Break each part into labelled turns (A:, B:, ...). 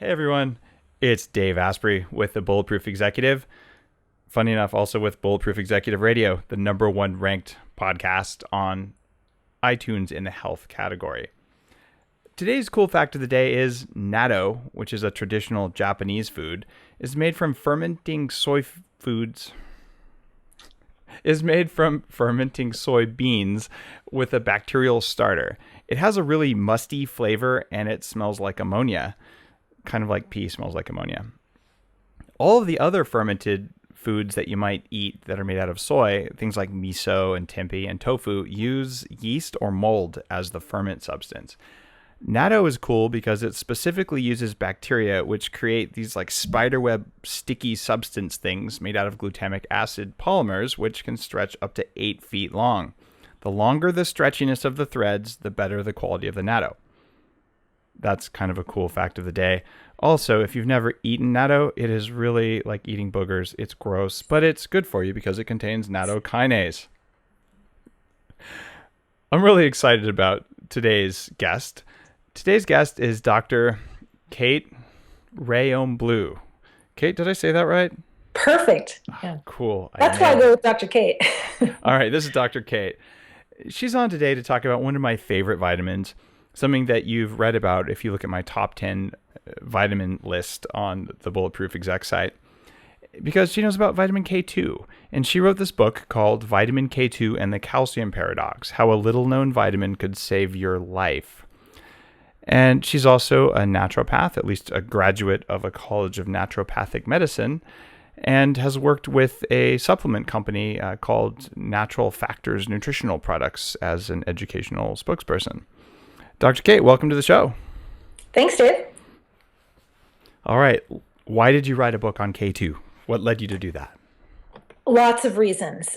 A: Hey everyone, it's Dave Asprey with the Bulletproof Executive. Funny enough, also with Bulletproof Executive Radio, the #1 ranked podcast on iTunes in the health category. Today's cool fact of the day is Natto, which is a traditional Japanese food, is made from fermenting soy beans with a bacterial starter. It has a really musty flavor and it smells like ammonia. Kind of like pee smells like ammonia. All of the other fermented foods that you might eat that are made out of soy, things like miso and tempeh and tofu, use yeast or mold as the ferment substance. Natto is cool because it specifically uses bacteria which create these like spiderweb sticky substance things made out of glutamic acid polymers, which can stretch up to 8 feet long. The longer the stretchiness of the threads, the better the quality of the natto. That's kind of a cool fact of the day. Also, if you've never eaten natto, it is really like eating boogers. It's gross, but it's good for you because it contains nattokinase. I'm really excited about today's guest. Today's guest is Dr. Kate Rhéaume-Bleue. Kate, did I say that right?
B: Perfect. Yeah.
A: Cool.
B: That's why I go with Dr. Kate.
A: All right, this is Dr. Kate. She's on today to talk about one of my favorite vitamins, something that you've read about if you look at my top 10 vitamin list on the Bulletproof Exec site, because she knows about vitamin K2. And she wrote this book called Vitamin K2 and the Calcium Paradox, How a Little Known Vitamin Could Save Your Life. And she's also a naturopath, at least a graduate of a college of naturopathic medicine, and has worked with a supplement company called Natural Factors Nutritional Products as an educational spokesperson. Dr. Kate, welcome to the show.
B: Thanks, Dave.
A: All right. Why did you write a book on K2? What led you to do that?
B: Lots of reasons.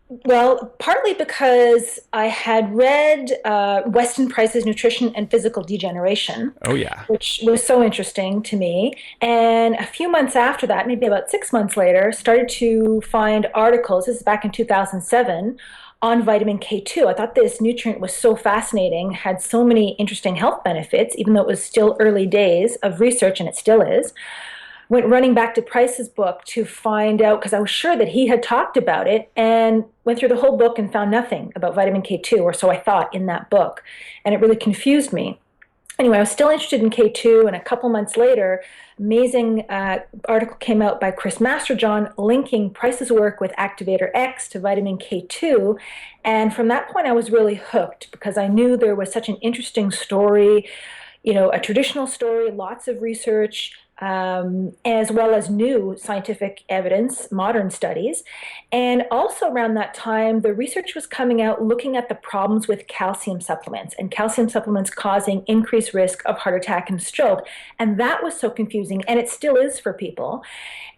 B: Well, partly because I had read Weston Price's Nutrition and Physical Degeneration.
A: Oh, yeah.
B: Which was so interesting to me. And a few months after that, maybe about 6 months later, started to find articles, this is back in 2007, on vitamin K2. I thought this nutrient was so fascinating, had so many interesting health benefits, even though it was still early days of research, and it still is. Went running back to Price's book to find out, because I was sure that he had talked about it, and went through the whole book and found nothing about vitamin K2, or so I thought in that book, and it really confused me. Anyway, I was still interested in K2, and a couple months later, amazing article came out by Chris Masterjohn linking Price's work with Activator X to vitamin K2, and from that point I was really hooked because I knew there was such an interesting story, a traditional story, lots of research, as well as new scientific evidence, modern studies. And also around that time, the research was coming out looking at the problems with calcium supplements and calcium supplements causing increased risk of heart attack and stroke. And that was so confusing, and it still is for people.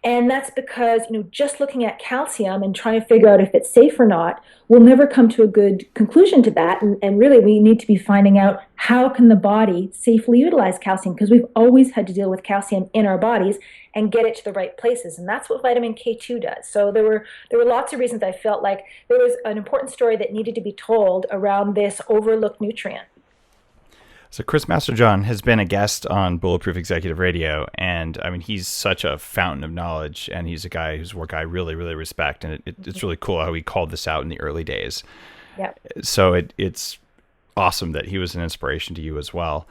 B: And that's because, just looking at calcium and trying to figure out if it's safe or not, we'll never come to a good conclusion to that. And really, we need to be finding out how can the body safely utilize calcium, because we've always had to deal with calcium in our bodies and get it to the right places. And that's what vitamin K2 does. So there were lots of reasons I felt like there was an important story that needed to be told around this overlooked nutrient.
A: So Chris Masterjohn has been a guest on Bulletproof Executive Radio, and I mean, he's such a fountain of knowledge, and he's a guy whose work I really, really respect, and it's really cool how he called this out in the early days.
B: Yeah.
A: So it's awesome that he was an inspiration to you as well.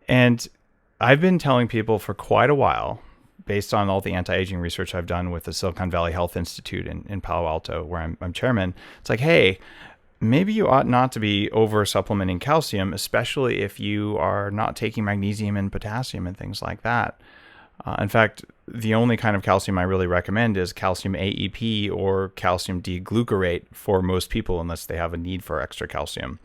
A: And I've been telling people for quite a while, based on all the anti-aging research I've done with the Silicon Valley Health Institute in Palo Alto, where I'm chairman, it's like, hey, maybe you ought not to be over supplementing calcium, especially if you are not taking magnesium and potassium and things like that. In fact, the only kind of calcium I really recommend is calcium AEP or calcium D-glucarate for most people, unless they have a need for extra calcium.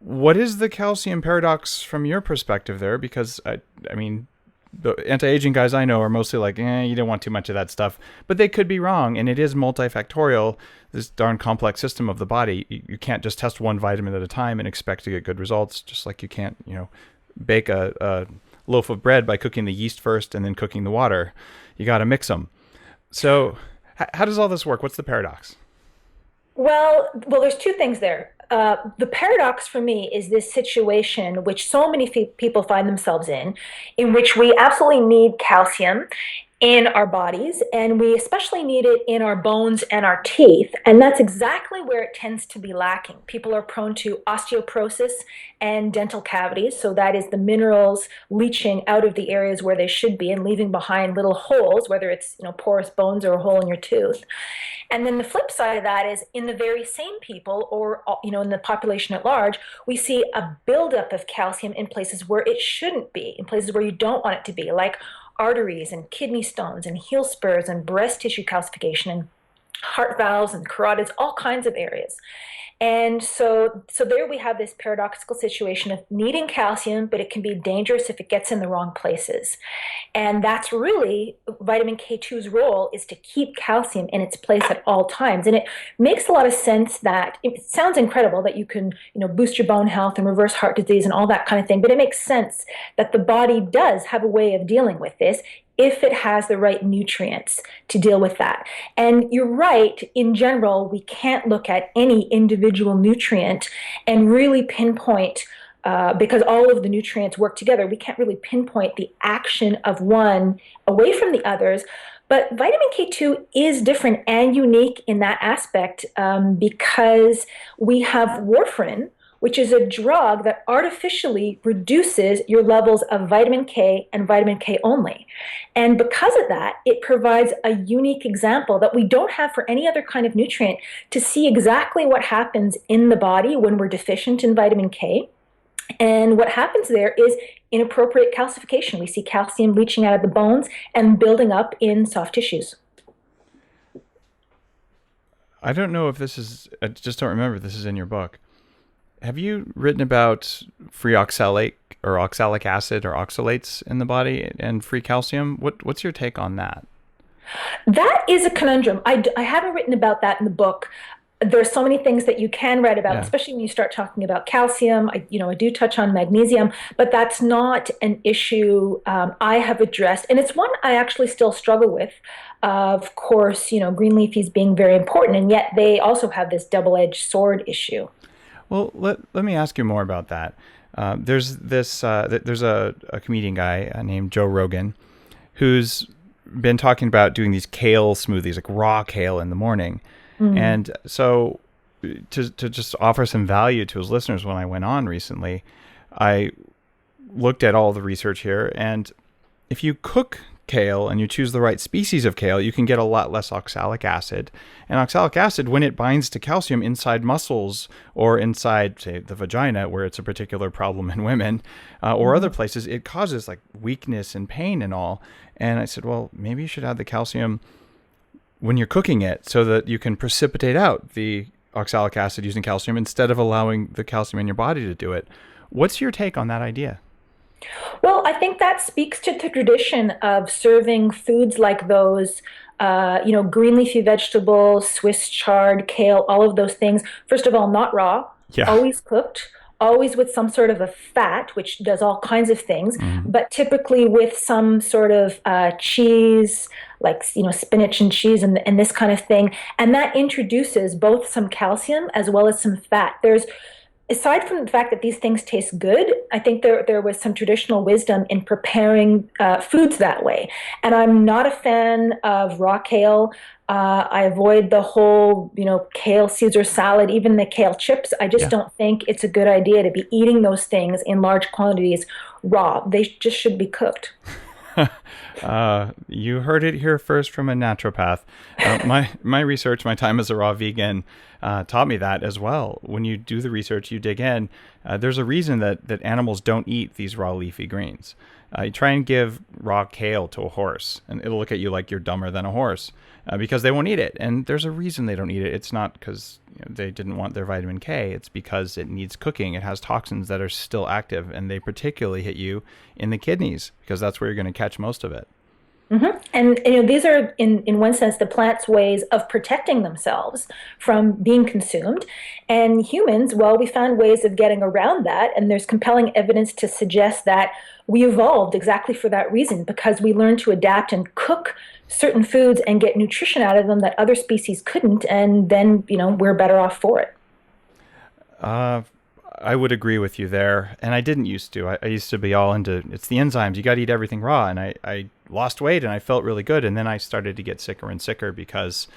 A: What is the calcium paradox from your perspective there? Because, I mean, the anti-aging guys I know are mostly like, you don't want too much of that stuff, but they could be wrong. And it is multifactorial, this darn complex system of the body. You can't just test one vitamin at a time and expect to get good results. Just like you can't, bake a loaf of bread by cooking the yeast first and then cooking the water. You got to mix them. So how does all this work? What's the paradox?
B: Well, there's two things there. the paradox for me is this situation which so many people find themselves in which we absolutely need calcium in our bodies, and we especially need it in our bones and our teeth. And that's exactly where it tends to be lacking. People are prone to osteoporosis and dental cavities. So that is the minerals leaching out of the areas where they should be and leaving behind little holes, whether it's porous bones or a hole in your tooth. And then the flip side of that is in the very same people, or in the population at large, we see a buildup of calcium in places where it shouldn't be, in places where you don't want it to be, like arteries and kidney stones and heel spurs and breast tissue calcification and heart valves and carotids, all kinds of areas. And so there we have this paradoxical situation of needing calcium, but it can be dangerous if it gets in the wrong places. And that's really vitamin K2's role, is to keep calcium in its place at all times. And it makes a lot of sense that it sounds incredible that you can, boost your bone health and reverse heart disease and all that kind of thing. But it makes sense that the body does have a way of dealing with this if it has the right nutrients to deal with that. And you're right, in general, we can't look at any individual nutrient and really pinpoint, because all of the nutrients work together, we can't really pinpoint the action of one away from the others. But vitamin K2 is different and unique in that aspect, because we have warfarin, which is a drug that artificially reduces your levels of vitamin K and vitamin K only. And because of that, it provides a unique example that we don't have for any other kind of nutrient to see exactly what happens in the body when we're deficient in vitamin K. And what happens there is inappropriate calcification. We see calcium leaching out of the bones and building up in soft tissues.
A: I don't know if this is, I just don't remember if this is in your book. Have you written about free oxalic acid or oxalates in the body and free calcium? What's your take on that?
B: That is a conundrum. I haven't written about that in the book. There's so many things that you can write about, especially when you start talking about calcium. I do touch on magnesium, but that's not an issue I have addressed. And it's one I actually still struggle with. Of course, green leafies being very important, and yet they also have this double-edged sword issue.
A: Well, let me ask you more about that. There's a comedian guy named Joe Rogan who's been talking about doing these kale smoothies, like raw kale in the morning. Mm-hmm. And so to just offer some value to his listeners, when I went on recently, I looked at all the research here, and if you cook kale and you choose the right species of kale, you can get a lot less oxalic acid. And oxalic acid, when it binds to calcium inside muscles or inside, say, the vagina, where it's a particular problem in women, or other places, it causes like weakness and pain and all. And I said, well, maybe you should add the calcium when you're cooking it so that you can precipitate out the oxalic acid using calcium instead of allowing the calcium in your body to do it. What's your take on that idea?
B: Well, I think that speaks to the tradition of serving foods like those, green leafy vegetables, Swiss chard, kale, all of those things. First of all, not raw, always cooked, always with some sort of a fat, which does all kinds of things, but typically with some sort of cheese, like, spinach and cheese and this kind of thing. And that introduces both some calcium as well as some fat. Aside from the fact that these things taste good, I think there was some traditional wisdom in preparing foods that way. And I'm not a fan of raw kale. I avoid the whole, kale Caesar salad, even the kale chips. I just don't think it's a good idea to be eating those things in large quantities raw. They just should be cooked.
A: You heard it here first from a naturopath. My research, my time as a raw vegan, taught me that as well. When you do the research, you dig in. There's a reason that animals don't eat these raw leafy greens. You try and give raw kale to a horse, and it'll look at you like you're dumber than a horse because they won't eat it. And there's a reason they don't eat it. It's not because they didn't want their vitamin K. It's because it needs cooking. It has toxins that are still active, and they particularly hit you in the kidneys because that's where you're going to catch most of it.
B: Mm-hmm. And these are, in one sense, the plant's ways of protecting themselves from being consumed. And humans, well, we found ways of getting around that. And there's compelling evidence to suggest that we evolved exactly for that reason, because we learned to adapt and cook certain foods and get nutrition out of them that other species couldn't. And then, we're better off for it.
A: I would agree with you there. And I didn't used to. I used to be all into, it's the enzymes. You got to eat everything raw. And I lost weight and I felt really good. And then I started to get sicker and sicker because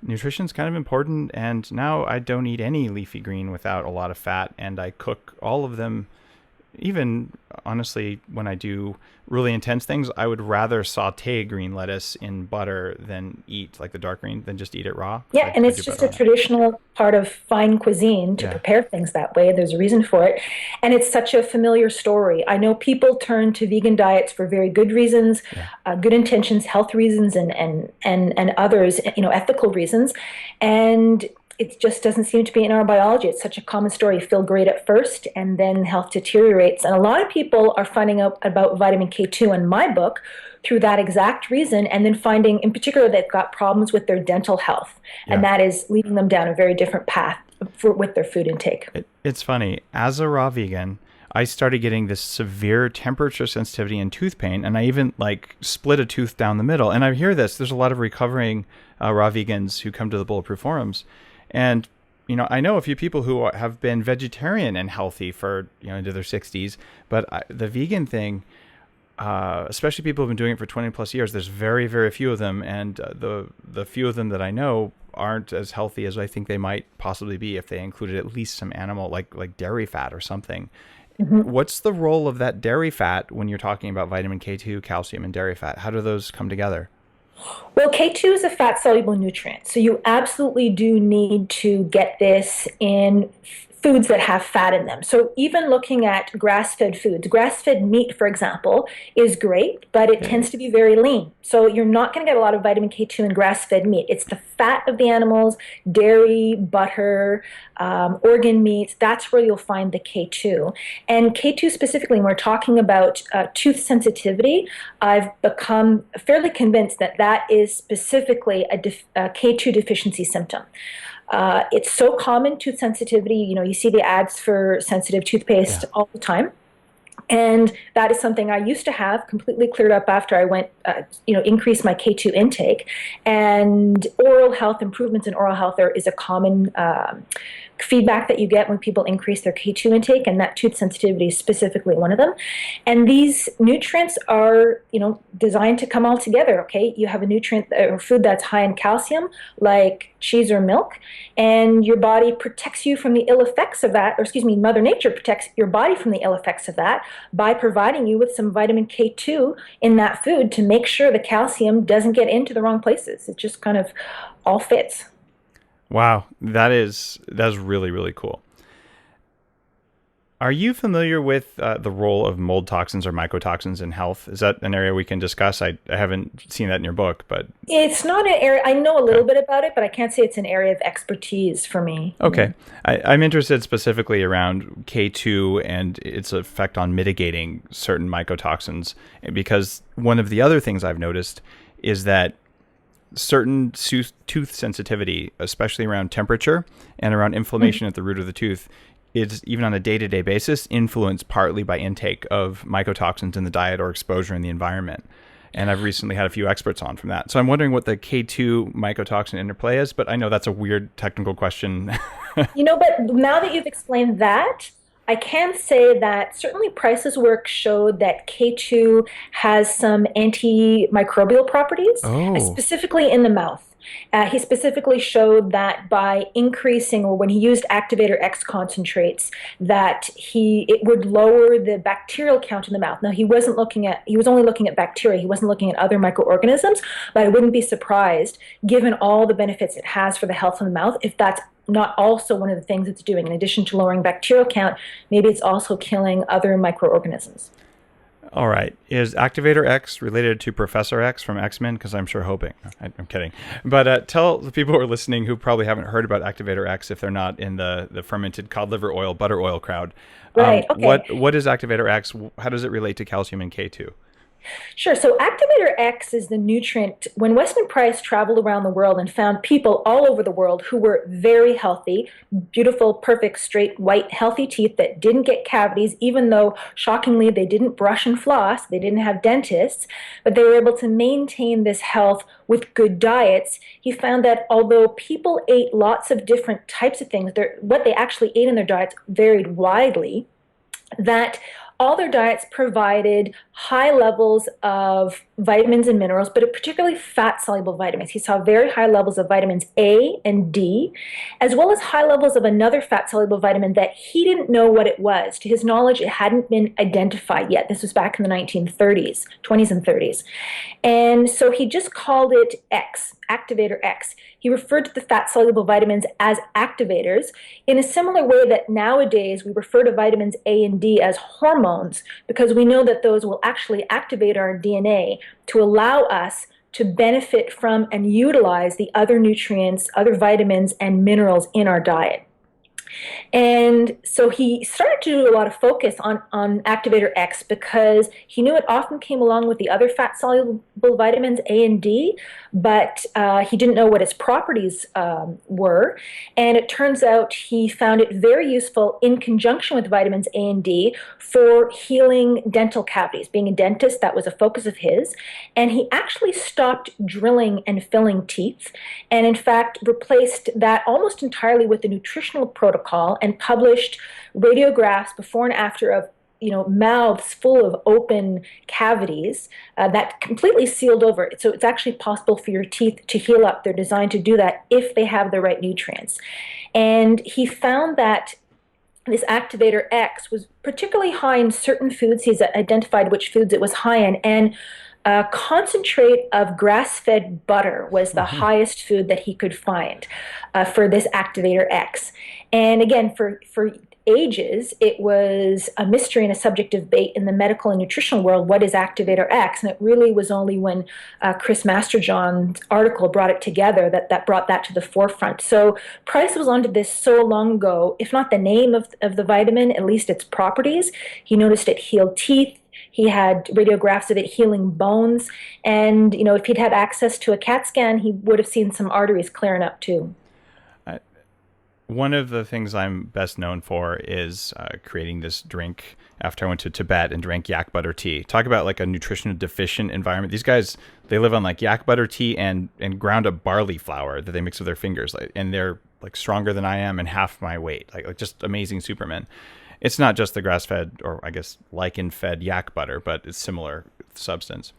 A: nutrition's kind of important. And now I don't eat any leafy green without a lot of fat. And I cook all of them. Even honestly, when I do really intense things, I would rather saute green lettuce in butter than eat like the dark green than just eat it raw.
B: Yeah, and it's just a traditional part of fine cuisine to prepare things that way. There's a reason for it. And it's such a familiar story. I know people turn to vegan diets for very good reasons, good intentions, health reasons, and others, ethical reasons. And it just doesn't seem to be in our biology. It's such a common story. You feel great at first, and then health deteriorates. And a lot of people are finding out about vitamin K2 in my book through that exact reason, and then finding, in particular, they've got problems with their dental health. And that is leading them down a very different path with their food intake.
A: It's funny. As a raw vegan, I started getting this severe temperature sensitivity and tooth pain, and I even split a tooth down the middle. And I hear this. There's a lot of recovering raw vegans who come to the Bulletproof forums. And, I know a few people who have been vegetarian and healthy for, into their 60s, but the vegan thing, especially people who've been doing it for 20 plus years, there's very, very few of them. And the few of them that I know aren't as healthy as I think they might possibly be if they included at least some animal, like dairy fat or something. Mm-hmm. What's the role of that dairy fat when you're talking about vitamin K2, calcium, and dairy fat? How do those come together?
B: Well, K2 is a fat-soluble nutrient, so you absolutely do need to get this in foods that have fat in them. So even looking at grass-fed foods, grass-fed meat, for example, is great, but it tends to be very lean. So you're not going to get a lot of vitamin K2 in grass-fed meat. It's the fat of the animals, dairy, butter, organ meats. That's where you'll find the K2. And K2 specifically, when we're talking about tooth sensitivity, I've become fairly convinced that that is specifically a K2 deficiency symptom. It's so common, tooth sensitivity. You see the ads for sensitive toothpaste all the time. And that is something I used to have, completely cleared up after I went, increased my K2 intake. And oral health, improvements in oral health is a common feedback that you get when people increase their K2 intake, and that tooth sensitivity is specifically one of them. And these nutrients are, designed to come all together, okay? You have a nutrient or food that's high in calcium, like cheese or milk, and your body protects you from the ill effects of that, Mother Nature protects your body from the ill effects of that by providing you with some vitamin K2 in that food to make sure the calcium doesn't get into the wrong places. It just kind of all fits.
A: Wow, that's really, really cool. Are you familiar with the role of mold toxins or mycotoxins in health? Is that an area we can discuss? I haven't seen that in your book, but... It's
B: not an area... I know a little bit about it, but I can't say it's an area of expertise for me.
A: Okay. I'm interested specifically around K2 and its effect on mitigating certain mycotoxins, because one of the other things I've noticed is that certain tooth sensitivity, especially around temperature and around inflammation at the root of the tooth, is even on a day-to-day basis influenced partly by intake of mycotoxins in the diet or exposure in the environment. And I've recently had a few experts on from that. So I'm wondering what the K2 mycotoxin interplay is, but I know that's a weird technical question.
B: But now that you've explained that, I can say that certainly Price's work showed that K2 has some antimicrobial properties, specifically in the mouth. He specifically showed that by increasing, or when he used Activator X concentrates, that it would lower the bacterial count in the mouth. Now, he was only looking at bacteria. He wasn't looking at other microorganisms, but I wouldn't be surprised, given all the benefits it has for the health of the mouth, if that's not also one of the things it's doing. In addition to lowering bacterial count, maybe it's also killing other microorganisms.
A: All right. Is Activator X related to Professor X from X-Men? Because I'm sure hoping. I'm kidding. But tell the people who are listening who probably haven't heard about Activator X if they're not in the fermented cod liver oil, butter oil crowd.
B: Right. Okay.
A: What is Activator X? How does it relate to calcium and K2?
B: Sure. So Activator X is the nutrient. When Weston Price traveled around the world and found people all over the world who were very healthy, beautiful, perfect, straight, white, healthy teeth that didn't get cavities, even though, shockingly, they didn't brush and floss, they didn't have dentists, but they were able to maintain this health with good diets. He found that although people ate lots of different types of things, what they actually ate in their diets varied widely, that all their diets provided high levels of vitamins and minerals, but particularly fat-soluble vitamins. He saw very high levels of vitamins A and D, as well as high levels of another fat-soluble vitamin that he didn't know what it was. To his knowledge, it hadn't been identified yet. This was back in the 1930s, 20s and 30s. And so he just called it X, Activator X. He referred to the fat-soluble vitamins as activators in a similar way that nowadays we refer to vitamins A and D as hormones, because we know that those will actually activate our DNA to allow us to benefit from and utilize the other nutrients, other vitamins and minerals in our diet. And so he started to do a lot of focus on Activator X because he knew it often came along with the other fat-soluble vitamins A and D, but he didn't know what its properties were. And it turns out he found it very useful in conjunction with vitamins A and D for healing dental cavities. Being a dentist, that was a focus of his. And he actually stopped drilling and filling teeth, and in fact replaced that almost entirely with the nutritional protocol and published radiographs before and after of mouths full of open cavities that completely sealed over. So it's actually possible for your teeth to heal up. They're designed to do that if they have the right nutrients. And he found that this Activator X was particularly high in certain foods. He's identified which foods it was high in, and concentrate of grass-fed butter was the highest food that he could find for this Activator X. And again, for ages, it was a mystery and a subject of debate in the medical and nutritional world. What is Activator X? And it really was only when Chris Masterjohn's article brought it together that brought that to the forefront. So Price was onto this so long ago, if not the name of the vitamin, at least its properties. He noticed it healed teeth. He had radiographs of it healing bones. And, if he'd had access to a CAT scan, he would have seen some arteries clearing up too.
A: One of the things I'm best known for is creating this drink after I went to Tibet and drank yak butter tea. Talk about like a nutrition deficient environment. These guys, they live on like yak butter tea and ground up barley flour that they mix with their fingers. And they're like stronger than I am and half my weight, like just amazing supermen. It's not just the grass-fed, or I guess lichen-fed yak butter, but it's similar substance.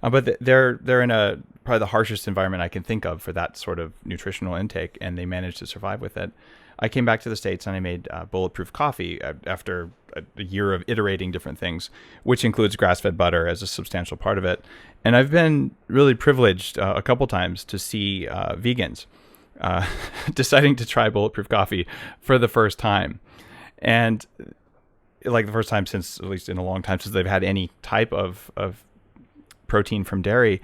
A: But they're in probably the harshest environment I can think of for that sort of nutritional intake, and they managed to survive with it. I came back to the States and I made Bulletproof coffee after a year of iterating different things, which includes grass-fed butter as a substantial part of it. And I've been really privileged a couple times to see vegans deciding to try Bulletproof coffee for the first time. And like the first time since, at least in a long time, since they've had any type of protein from dairy.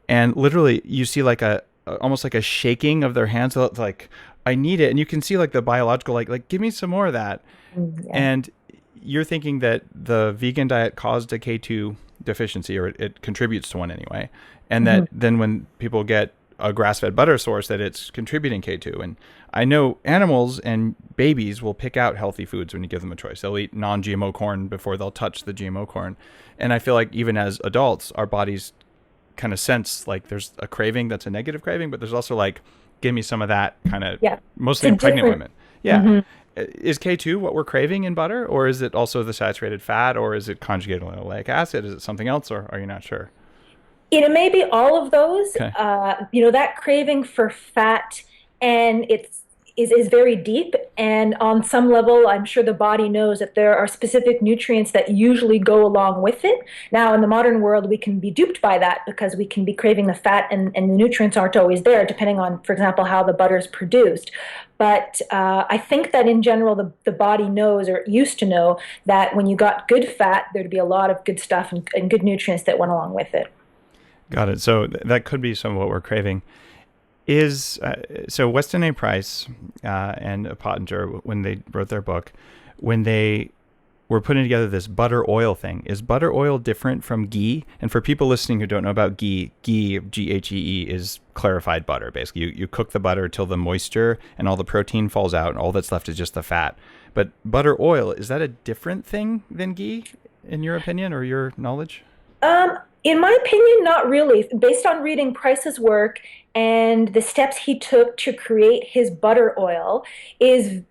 A: And literally you see like almost like a shaking of their hands. It's like, I need it. And you can see like the biological, like give me some more of that. Yeah. And you're thinking that the vegan diet caused a K2 deficiency, or it contributes to one anyway. And that then when people get a grass-fed butter source, that it's contributing K2. And I know animals and babies will pick out healthy foods when you give them a choice. They'll eat non-GMO corn before they'll touch the GMO corn. And I feel like even as adults, our bodies kind of sense like there's a craving that's a negative craving, but there's also like, give me some of that kind of, mostly in pregnant women. Yeah. Is K2 what we're craving in butter, or is it also the saturated fat, or is it conjugated linoleic acid? Is it something else, or are you not sure?
B: It may be all of those.
A: Okay.
B: That craving for fat, and is very deep. And on some level, I'm sure the body knows that there are specific nutrients that usually go along with it. Now, in the modern world, we can be duped by that because we can be craving the fat and the nutrients aren't always there, depending on, for example, how the butter is produced. But I think that in general, the body knows, or used to know, that when you got good fat, there'd be a lot of good stuff and good nutrients that went along with it.
A: Got it. So that could be some of what we're craving. So Weston A. Price and Pottinger, when they wrote their book, when they we're putting together this butter oil thing. Is butter oil different from ghee? And for people listening who don't know about ghee, Ghee, is clarified butter. Basically, you cook the butter till the moisture and all the protein falls out, and all that's left is just the fat. But butter oil, is that a different thing than ghee, in your opinion or your knowledge?
B: In my opinion, not really. Based on reading Price's work and the steps he took to create his butter oil is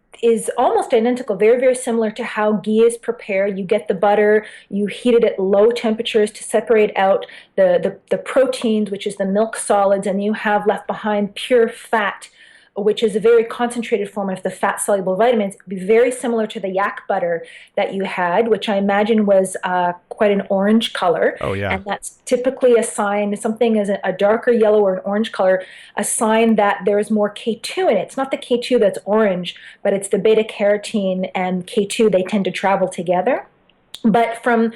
B: almost identical, very, very similar to how ghee is prepared. You get the butter, you heat it at low temperatures to separate out the proteins, which is the milk solids, and you have left behind pure fat, which is a very concentrated form of the fat-soluble vitamins. It would be very similar to the yak butter that you had, which I imagine was quite an orange color.
A: Oh, yeah.
B: And that's typically a sign, something as a darker yellow or an orange color, a sign that there is more K2 in it. It's not the K2 that's orange, but it's the beta-carotene and K2. They tend to travel together. But from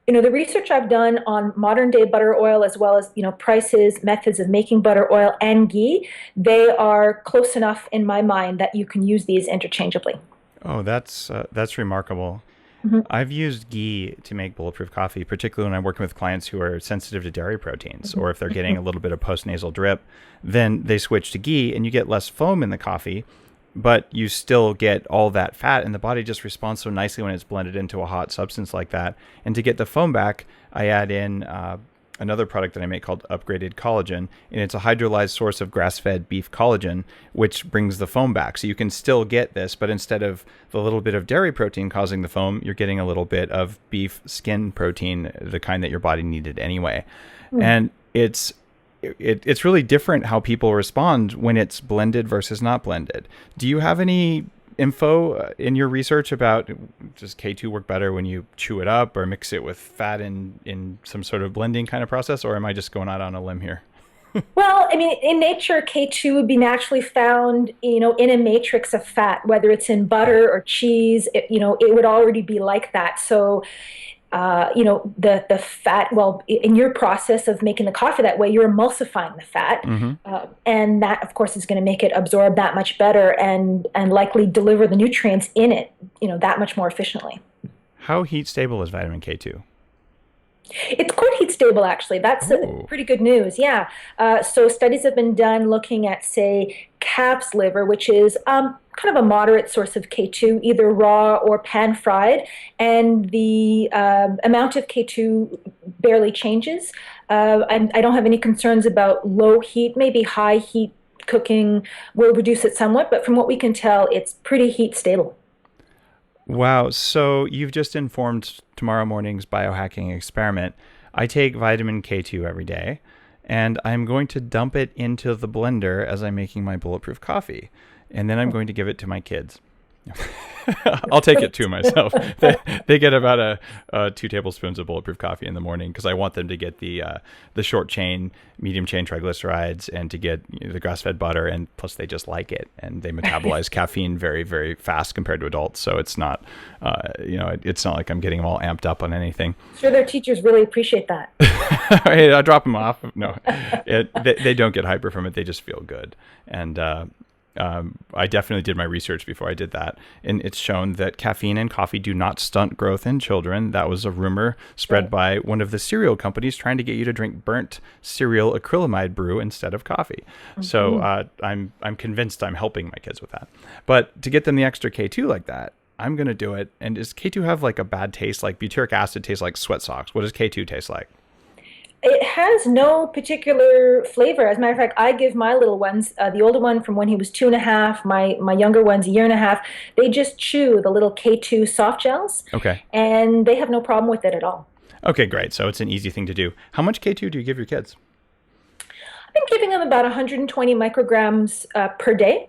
B: the research I've done on modern day butter oil, as well as, Price's methods of making butter oil and ghee, they are close enough in my mind that you can use these interchangeably.
A: Oh, that's remarkable.
B: Mm-hmm.
A: I've used ghee to make bulletproof coffee, particularly when I'm working with clients who are sensitive to dairy proteins, or if they're getting a little bit of postnasal drip, then they switch to ghee and you get less foam in the coffee, but you still get all that fat, and the body just responds so nicely when it's blended into a hot substance like that. And to get the foam back, I add in another product that I make called upgraded collagen, and it's a hydrolyzed source of grass-fed beef collagen, which brings the foam back. So you can still get this, but instead of the little bit of dairy protein causing the foam, you're getting a little bit of beef skin protein, the kind that your body needed anyway. And it's really different how people respond when it's blended versus not blended. Do you have any info in your research about, does K2 work better when you chew it up or mix it with fat in some sort of blending kind of process, or am I just going out on a limb here?
B: Well, I mean, in nature, K2 would be naturally found, in a matrix of fat, whether it's in butter or cheese, it would already be like that. So the fat, well, in your process of making the coffee that way, you're emulsifying the fat. And that, of course, is going to make it absorb that much better and likely deliver the nutrients in it, that much more efficiently.
A: How heat stable is vitamin K2?
B: It's quite heat stable, actually. That's pretty good news. Yeah. So studies have been done looking at, say, calf's liver, which is kind of a moderate source of K2, either raw or pan-fried, and the amount of K2 barely changes. I don't have any concerns about low heat. Maybe high heat cooking will reduce it somewhat, but from what we can tell, it's pretty heat stable.
A: Wow. So you've just informed tomorrow morning's biohacking experiment. I take vitamin K2 every day, and I'm going to dump it into the blender as I'm making my bulletproof coffee. And then I'm going to give it to my kids. I'll take it too myself. They get about 2 tablespoons of bulletproof coffee in the morning because I want them to get the short chain, medium chain triglycerides and to get the grass-fed butter, and plus they just like it, and they metabolize caffeine very, very fast compared to adults. So it's not, it's not like I'm getting them all amped up on anything.
B: Sure, their teachers really appreciate that.
A: Hey, I drop them off. No, they don't get hyper from it. They just feel good, and I definitely did my research before I did that, and it's shown that caffeine and coffee do not stunt growth in children. That was a rumor spread by one of the cereal companies trying to get you to drink burnt cereal acrylamide brew instead of coffee. So I'm convinced I'm helping my kids with that. But to get them the extra K2 like that, I'm going to do it. And does K2 have like a bad taste? Like butyric acid tastes like sweat socks. What does K2 taste like?
B: It has no particular flavor. As a matter of fact, I give my little ones, the older one from when he was 2.5, my younger one's 1.5 years, they just chew the little K2 soft gels. Okay. And they have no problem with it at all.
A: Okay, great. So it's an easy thing to do. How much K2 do you give your kids?
B: I've been giving them about 120 micrograms per day.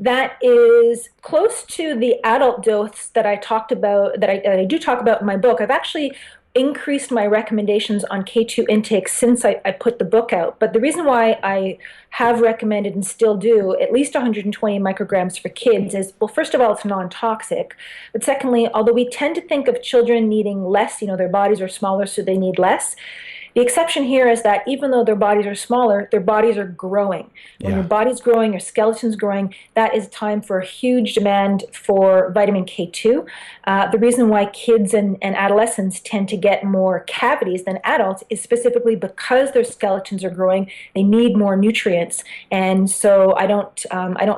B: That is close to the adult dose that I talked about, that I do talk about in my book. I've actually increased my recommendations on K2 intake since I put the book out. But the reason why I have recommended and still do at least 120 micrograms for kids is, well, first of all, it's non-toxic. But secondly, although we tend to think of children needing less, their bodies are smaller, so they need less, The exception here is that even though their bodies are smaller, their bodies are growing. When your body's growing, your skeleton's growing, that is time for a huge demand for vitamin K2. The reason why kids and adolescents tend to get more cavities than adults is specifically because their skeletons are growing. They need more nutrients, and so I don't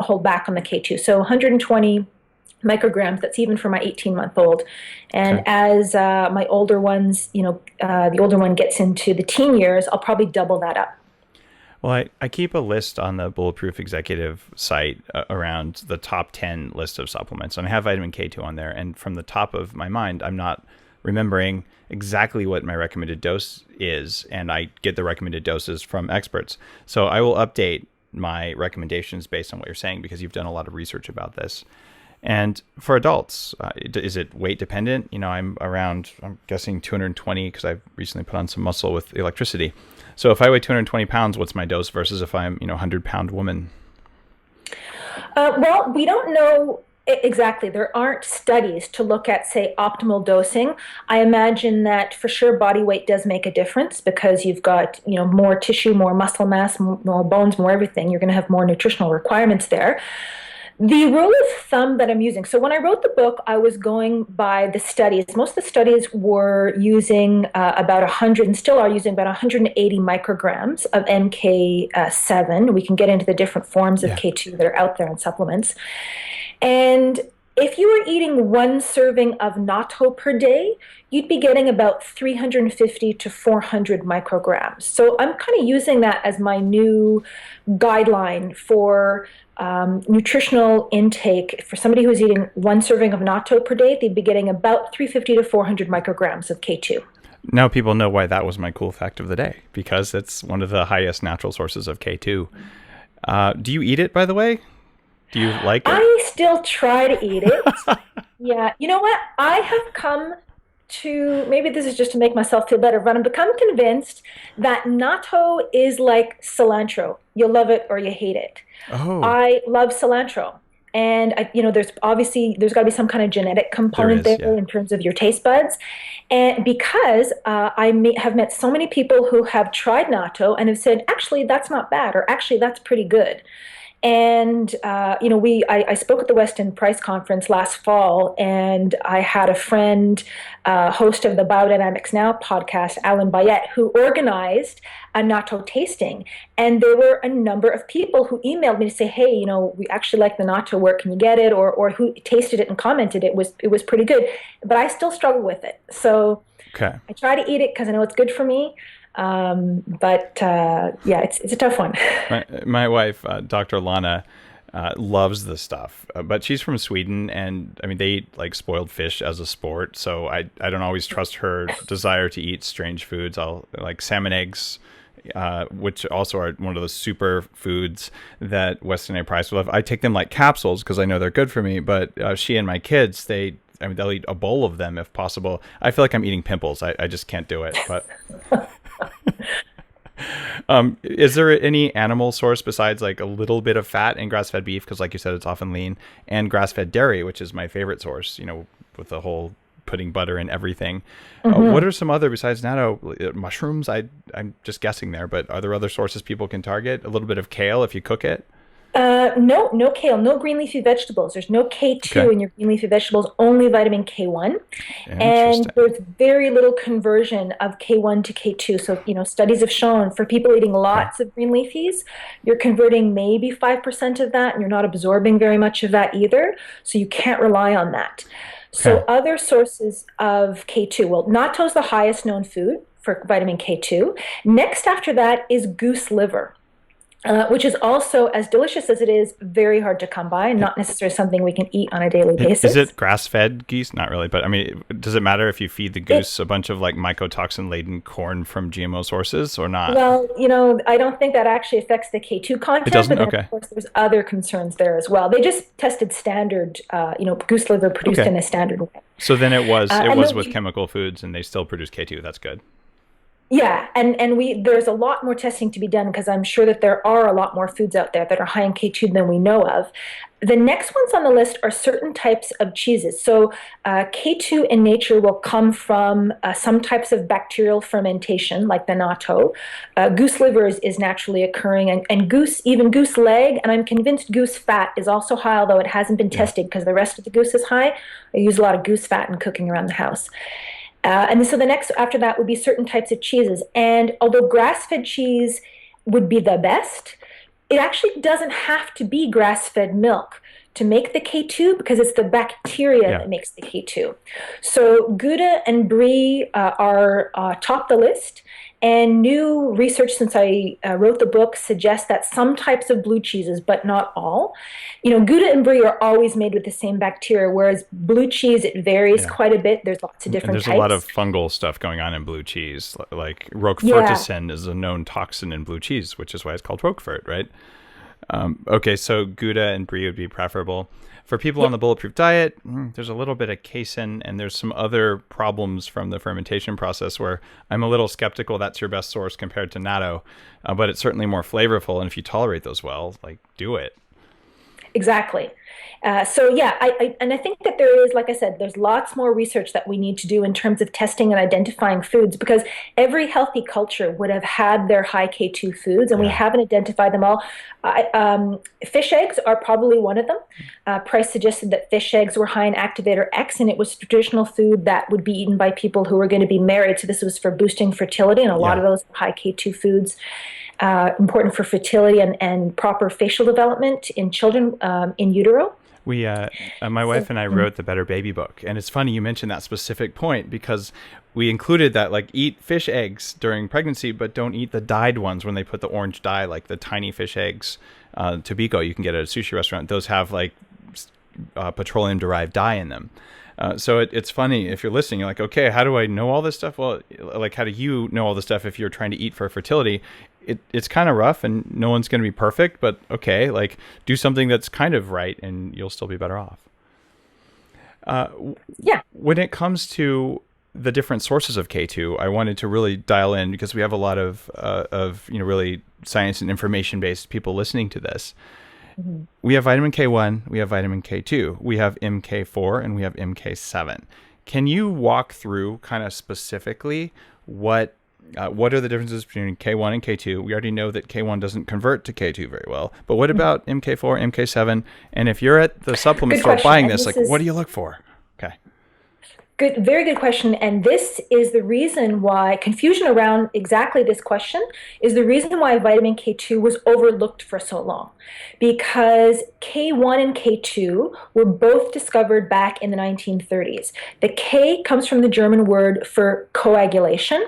B: hold back on the K2. So 120 micrograms, that's even for my 18-month-old. And as my older ones, the older one gets into the teen years, I'll probably double that up.
A: Well, I keep a list on the Bulletproof Executive site around the top 10 list of supplements. And I have vitamin K2 on there. And from the top of my mind, I'm not remembering exactly what my recommended dose is. And I get the recommended doses from experts. So I will update my recommendations based on what you're saying, because you've done a lot of research about this. And for adults, is it weight dependent? I'm guessing 220, because I've recently put on some muscle with electricity. So if I weigh 220 pounds, what's my dose versus if I'm, 100-pound woman?
B: Well, we don't know exactly. There aren't studies to look at, say, optimal dosing. I imagine that for sure body weight does make a difference, because you've got, more tissue, more muscle mass, more bones, more everything. You're going to have more nutritional requirements there. The rule of thumb that I'm using, so when I wrote the book, I was going by the studies. Most of the studies were using about 100, and still are using about 180 micrograms of MK7. We can get into the different forms of K2 that are out there in supplements. And if you were eating one serving of natto per day, you'd be getting about 350 to 400 micrograms. So I'm kind of using that as my new guideline for nutritional intake. For somebody who's eating one serving of natto per day, they'd be getting about 350 to 400 micrograms of K2.
A: Now people know why that was my cool fact of the day, because it's one of the highest natural sources of K2. Do you eat it, by the way? Do you like it?
B: I still try to eat it. Yeah. You know what? I have come to, maybe this is just to make myself feel better, but I've become convinced that natto is like cilantro. You love it or you hate it.
A: Oh.
B: I love cilantro. And there's got to be some kind of genetic component there in terms of your taste buds. And because I have met so many people who have tried natto and have said, actually, that's not bad, or actually, that's pretty good. And, I spoke at the West End Price Conference last fall, and I had a friend, host of the Biodynamics Now podcast, Alan Bayet, who organized a natto tasting. And there were a number of people who emailed me to say, hey, we actually like the natto, where can you get it? Or who tasted it and commented it was pretty good. But I still struggle with it. So I try to eat it because I know it's good for me. But it's a tough one.
A: My wife, Dr. Lana, loves the stuff, but she's from Sweden, and I mean, they eat like spoiled fish as a sport. So I don't always trust her desire to eat strange foods. I'll like salmon eggs, which also are one of those super foods that Weston A. Price will have. I take them like capsules because I know they're good for me, but she and my kids, they'll eat a bowl of them if possible. I feel like I'm eating pimples. I just can't do it, but... Is there any animal source besides like a little bit of fat in grass-fed beef? Because like you said, it's often lean, and grass-fed dairy, which is my favorite source, with the whole putting butter in everything. Mm-hmm. What are some other besides natto? Mushrooms? I'm just guessing there, but are there other sources people can target? A little bit of kale if you cook it?
B: No kale, no green leafy vegetables. There's no K2 in your green leafy vegetables, only vitamin K1. And there's very little conversion of K1 to K2. So, studies have shown for people eating lots of green leafies, you're converting maybe 5% of that, and you're not absorbing very much of that either. So you can't rely on that. So other sources of K2, well, natto is the highest known food for vitamin K2. Next after that is goose liver. Which is also, as delicious as it is, very hard to come by, and not necessarily something we can eat on a daily basis.
A: Is it grass-fed geese? Not really, but I mean, does it matter if you feed the goose a bunch of like mycotoxin-laden corn from GMO sources or not?
B: Well, I don't think that actually affects the K2 content.
A: It doesn't?
B: But then, of course, there's other concerns there as well. They just tested standard, goose liver produced in a standard way.
A: So then it was with chemical foods, and they still produce K2. That's good.
B: Yeah, and there's a lot more testing to be done, because I'm sure that there are a lot more foods out there that are high in K2 than we know of. The next ones on the list are certain types of cheeses. So K2 in nature will come from some types of bacterial fermentation, like the natto. Goose liver is naturally occurring, and even goose leg, and I'm convinced goose fat is also high, although it hasn't been tested because the rest of the goose is high. I use a lot of goose fat in cooking around the house. And so the next after that would be certain types of cheeses. And although grass-fed cheese would be the best, it actually doesn't have to be grass-fed milk to make the K2 because it's the bacteria that makes the K2. So Gouda and Brie are top the list. And new research since I wrote the book suggests that some types of blue cheeses, but not all. Gouda and Brie are always made with the same bacteria, whereas blue cheese, it varies quite a bit. There's lots of different types.
A: There's a lot of fungal stuff going on in blue cheese. Like roqueforticin is a known toxin in blue cheese, which is why it's called Roquefort, right? Okay, so Gouda and Brie would be preferable. For people on the Bulletproof diet, there's a little bit of casein, and there's some other problems from the fermentation process where I'm a little skeptical that's your best source compared to natto, but it's certainly more flavorful, and if you tolerate those well, do it.
B: Exactly. I think that there is, like I said, there's lots more research that we need to do in terms of testing and identifying foods, because every healthy culture would have had their high K2 foods, and we haven't identified them all. Fish eggs are probably one of them. Price suggested that fish eggs were high in Activator X, and it was traditional food that would be eaten by people who were going to be married. So this was for boosting fertility, and a lot of those high K2 foods. Important for fertility and proper facial development in children in utero.
A: My wife and I wrote the Better Baby book, and it's funny you mentioned that specific point because we included that eat fish eggs during pregnancy, but don't eat the dyed ones when they put the orange dye, like the tiny fish eggs. Tobiko you can get at a sushi restaurant. Those have petroleum derived dye in them. So it's funny if you're listening, you're like, okay, how do I know all this stuff? Well, how do you know all this stuff if you're trying to eat for fertility? It's kind of rough, and no one's going to be perfect, but okay, do something that's kind of right, and you'll still be better off. When it comes to the different sources of K2, I wanted to really dial in because we have a lot of really science and information based people listening to this. Mm-hmm. We have vitamin K1, we have vitamin K2, we have MK4, and we have MK7. Can you walk through kind of specifically what are the differences between K1 and K2? We already know that K1 doesn't convert to K2 very well, but what about MK4, MK7? And if you're at the supplement store buying this, what do you look for? Okay.
B: Good, very good question. And this is the reason why confusion around exactly this question is the reason why vitamin K2 was overlooked for so long. Because K1 and K2 were both discovered back in the 1930s. The K comes from the German word for coagulation.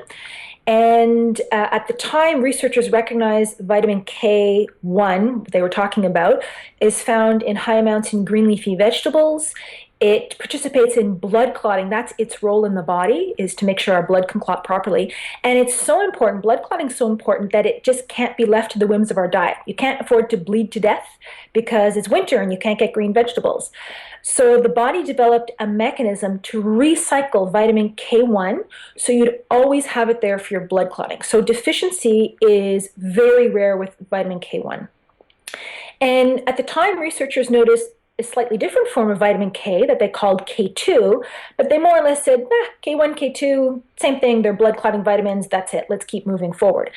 B: And at the time, researchers recognized vitamin K1, they were talking about, is found in high amounts in green leafy vegetables. It participates in blood clotting. That's its role in the body, is to make sure our blood can clot properly. And it's so important, blood clotting is so important that it just can't be left to the whims of our diet. You can't afford to bleed to death because it's winter and you can't get green vegetables. So the body developed a mechanism to recycle vitamin K1 so you'd always have it there for your blood clotting. So deficiency is very rare with vitamin K1. And at the time, researchers noticed a slightly different form of vitamin K that they called K2, but they more or less said, K1, K2, same thing, they're blood clotting vitamins, that's it, let's keep moving forward.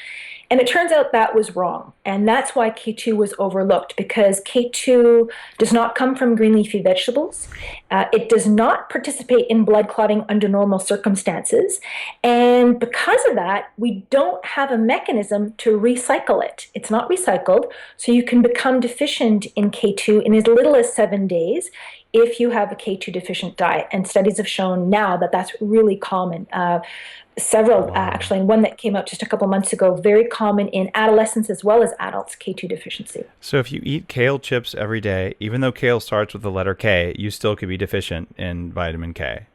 B: And it turns out that was wrong. And that's why K2 was overlooked, because K2 does not come from green leafy vegetables. It does not participate in blood clotting under normal circumstances. And because of that, we don't have a mechanism to recycle it. It's not recycled, so you can become deficient in K2 in as little as 7 days if you have a K2 deficient diet. And studies have shown now that that's really common. Several, actually, and one that came out just a couple months ago, very common in adolescents as well as adults, K2 deficiency.
A: So if you eat kale chips every day, even though kale starts with the letter K, you still could be deficient in vitamin K.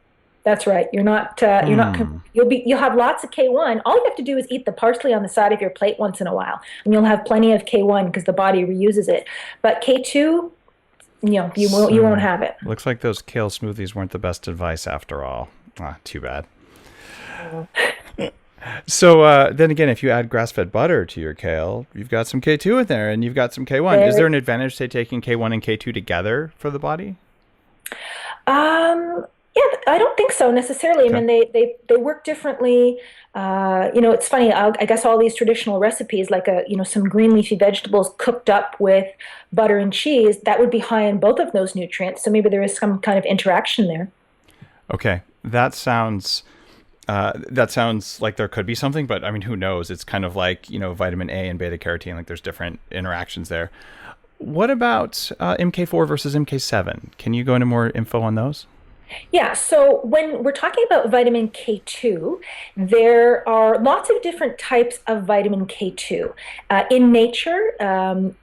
B: That's right. You'll have lots of K1. All you have to do is eat the parsley on the side of your plate once in a while, and you'll have plenty of K1 because the body reuses it. But K2, you won't have it.
A: Looks like those kale smoothies weren't the best advice after all. Too bad. So then again, if you add grass-fed butter to your kale, you've got some K2 in there and you've got some K1. Is there an advantage, say, taking K1 and K2 together for the body?
B: Yeah, I don't think so necessarily. I
A: Okay.
B: mean, they work differently. It's funny. I guess all these traditional recipes, like some green leafy vegetables cooked up with butter and cheese, that would be high in both of those nutrients. So maybe there is some kind of interaction there.
A: Okay. That sounds like there could be something, but I mean, who knows? It's kind of like, vitamin A and beta carotene, like there's different interactions there. What about MK4 versus MK7? Can you go into more info on those?
B: Yeah, so when we're talking about vitamin K2, there are lots of different types of vitamin K2. In nature, MK4,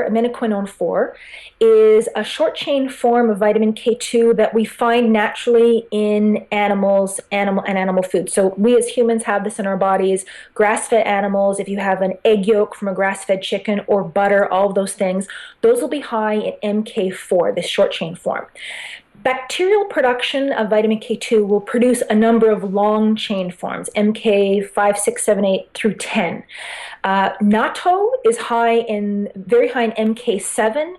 B: aminoquinone 4, is a short chain form of vitamin K2 that we find naturally in animal food. So we as humans have this in our bodies. Grass-fed animals, if you have an egg yolk from a grass-fed chicken or butter, all of those things, those will be high in MK4, this short chain form. Bacterial production of vitamin K2 will produce a number of long chain forms, MK5, 6, 7, 8 through 10. Natto is very high in MK7.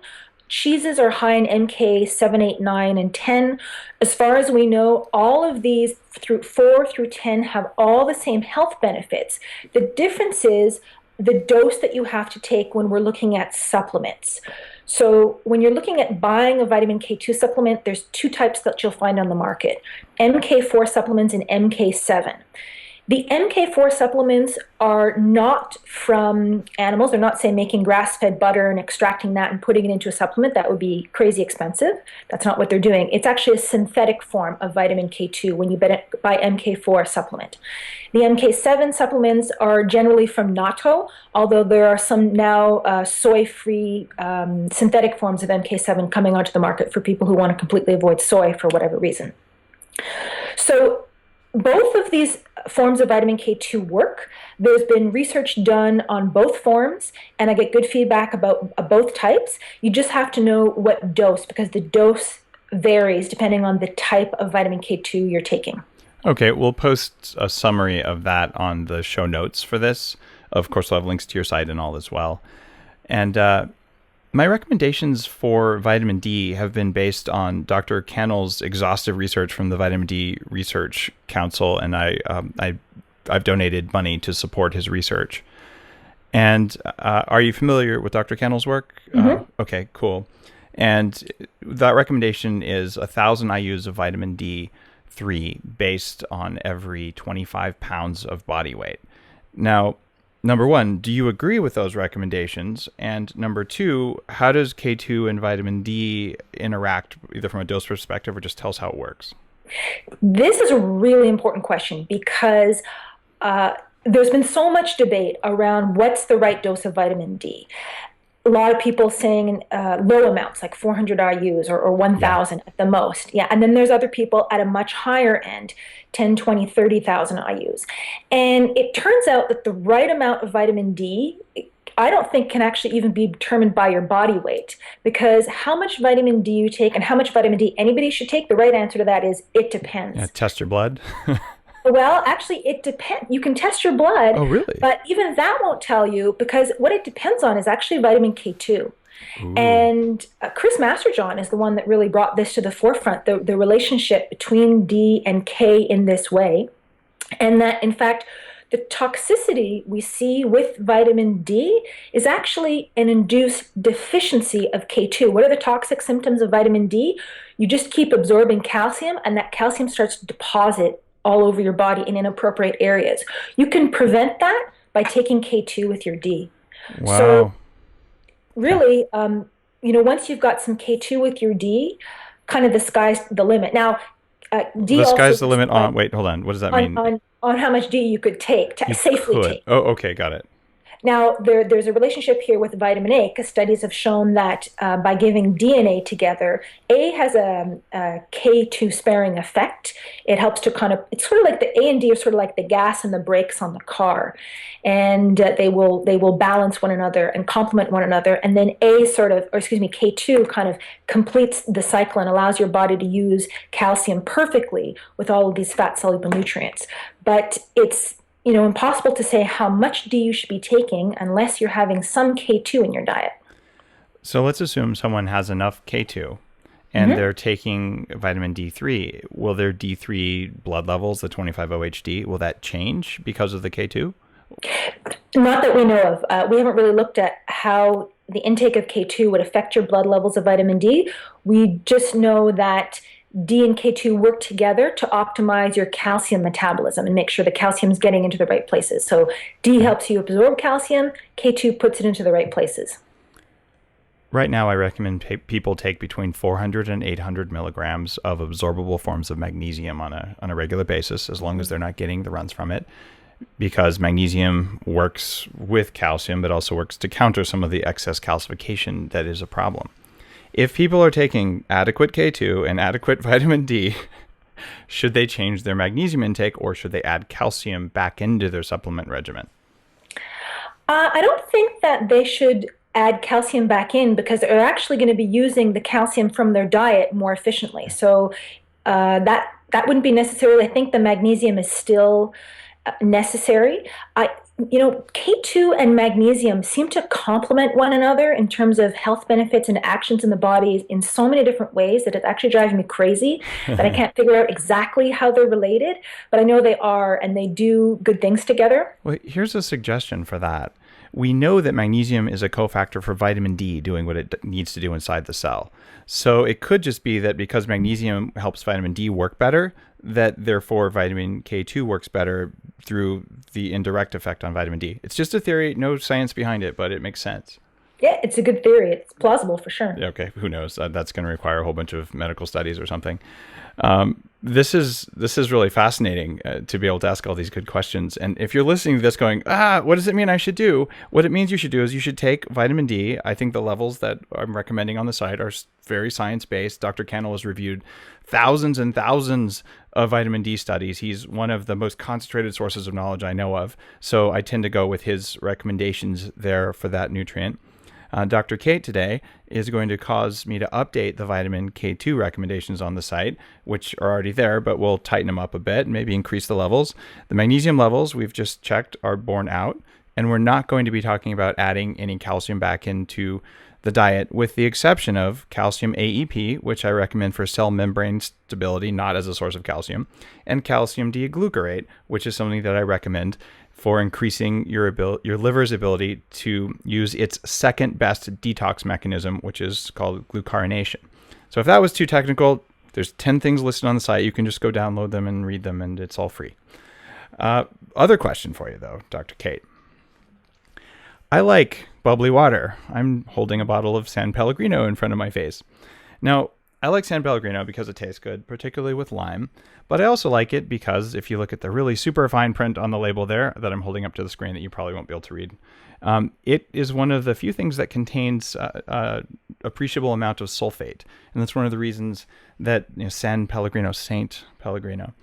B: Cheeses are high in MK7, 8, 9, and 10. As far as we know, all of these through 4 through 10 have all the same health benefits. The difference is the dose that you have to take when we're looking at supplements. So when you're looking at buying a vitamin K2 supplement, there's two types that you'll find on the market: MK4 supplements and MK7. The MK4 supplements are not from animals. They're not, say, making grass-fed butter and extracting that and putting it into a supplement. That would be crazy expensive. That's not what they're doing. It's actually a synthetic form of vitamin K2 when you buy MK4 supplement. The MK7 supplements are generally from Natto, although there are some now soy-free synthetic forms of MK7 coming onto the market for people who want to completely avoid soy for whatever reason. So both of these forms of vitamin K2 work. There's been research done on both forms, and I get good feedback about both types. You just have to know what dose, because the dose varies depending on the type of vitamin K2 you're taking.
A: Okay, we'll post a summary of that on the show notes for this. Of course, we'll have links to your site and all as well. And my recommendations for vitamin D have been based on Dr. Cannell's exhaustive research from the Vitamin D Research Council, and I've donated money to support his research. And are you familiar with Dr. Cannell's work?
B: Mm-hmm.
A: Okay, cool. And that recommendation is 1,000 IUs of vitamin D3 based on every 25 pounds of body weight. Now, number one, do you agree with those recommendations? And number two, how does K2 and vitamin D interact, either from a dose perspective or just tell us how it works?
B: This is a really important question because there's been so much debate around what's the right dose of vitamin D. A lot of people saying low amounts, like 400 IUs or 1,000 at the most. Yeah, and then there's other people at a much higher end, 10, 20, 30,000 IUs. And it turns out that the right amount of vitamin D, I don't think can actually even be determined by your body weight, because how much vitamin D you take and how much vitamin D anybody should take, the right answer to that is it depends.
A: Yeah, test your blood.
B: Well, actually, it depends. You can test your blood.
A: Oh, really?
B: But even that won't tell you, because what it depends on is actually vitamin K2. Ooh. And Chris Masterjohn is the one that really brought this to the forefront, the relationship between D and K in this way. And that, in fact, the toxicity we see with vitamin D is actually an induced deficiency of K2. What are the toxic symptoms of vitamin D? You just keep absorbing calcium, and that calcium starts to deposit all over your body in inappropriate areas. You can prevent that by taking K2 with your D.
A: Wow.
B: So really, once you've got some K2 with your D, kind of the sky's the limit. Now, D
A: the
B: also
A: sky's the limit on, wait, hold on. What does that mean?
B: On how much D you could take, safely take.
A: Oh, okay, got it.
B: Now, there's a relationship here with vitamin A, because studies have shown that by giving D and A together, A has a K2 sparing effect. It helps to it's sort of like the A and D are sort of like the gas and the brakes on the car. And they will balance one another and complement one another. And then K2 kind of completes the cycle and allows your body to use calcium perfectly with all of these fat-soluble nutrients. But it's impossible to say how much D you should be taking unless you're having some K2 in your diet.
A: So let's assume someone has enough K2 and they're taking vitamin D3. Will their D3 blood levels, the 25-OHD, will that change because of the K2?
B: Not that we know of. We haven't really looked at how the intake of K2 would affect your blood levels of vitamin D. We just know that D and K2 work together to optimize your calcium metabolism and make sure the calcium is getting into the right places. So D helps you absorb calcium, K2 puts it into the right places.
A: Right now, I recommend people take between 400 and 800 milligrams of absorbable forms of magnesium on a regular basis, as long as they're not getting the runs from it, because magnesium works with calcium, but also works to counter some of the excess calcification that is a problem. If people are taking adequate K2 and adequate vitamin D, should they change their magnesium intake, or should they add calcium back into their supplement regimen?
B: I don't think that they should add calcium back in, because they're actually going to be using the calcium from their diet more efficiently. So that wouldn't be necessarily. I think the magnesium is still necessary. K2 and magnesium seem to complement one another in terms of health benefits and actions in the body in so many different ways that it's actually driving me crazy that I can't figure out exactly how they're related, but I know they are, and they do good things together.
A: Well, here's a suggestion for that. We know that magnesium is a cofactor for vitamin D doing what it needs to do inside the cell. So it could just be that because magnesium helps vitamin D work better, that therefore vitamin K2 works better through the indirect effect on vitamin D. It's just a theory, no science behind it, but it makes sense.
B: Yeah, it's a good theory. It's plausible for sure.
A: Okay, who knows? That's going to require a whole bunch of medical studies or something. This is really fascinating to be able to ask all these good questions. And if you're listening to this going, what does it mean I should do? What it means you should do is you should take vitamin D. I think the levels that I'm recommending on the site are very science-based. Dr. Kale has reviewed thousands and thousands of vitamin D studies. He's one of the most concentrated sources of knowledge I know of. So I tend to go with his recommendations there for that nutrient. Dr. Kate today is going to cause me to update the vitamin K2 recommendations on the site, which are already there, but we'll tighten them up a bit and maybe increase the levels. The magnesium levels we've just checked are borne out, and we're not going to be talking about adding any calcium back into the diet, with the exception of calcium AEP, which I recommend for cell membrane stability, not as a source of calcium, and calcium D-glucarate, which is something that I recommend for increasing your liver's ability to use its second best detox mechanism, which is called glucuronation. So if that was too technical, there's 10 things listed on the site. You can just go download them and read them, and it's all free. Other question for you, though, Dr. Kate. I like bubbly water. I'm holding a bottle of San Pellegrino in front of my face. Now, I like San Pellegrino because it tastes good, particularly with lime, but I also like it because if you look at the really super fine print on the label there that I'm holding up to the screen that you probably won't be able to read, it is one of the few things that contains appreciable amount of sulfate. And that's one of the reasons that San Pellegrino, Saint Pellegrino,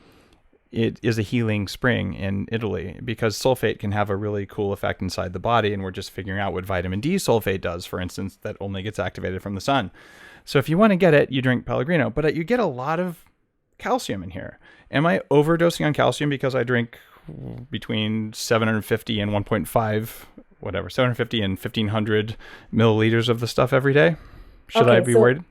A: it is a healing spring in Italy, because sulfate can have a really cool effect inside the body. And we're just figuring out what vitamin D sulfate does, for instance, that only gets activated from the sun. So if you want to get it, you drink Pellegrino, but you get a lot of calcium in here. Am I overdosing on calcium because I drink between 750 and 750 and 1500 milliliters of the stuff every day? Should I be worried?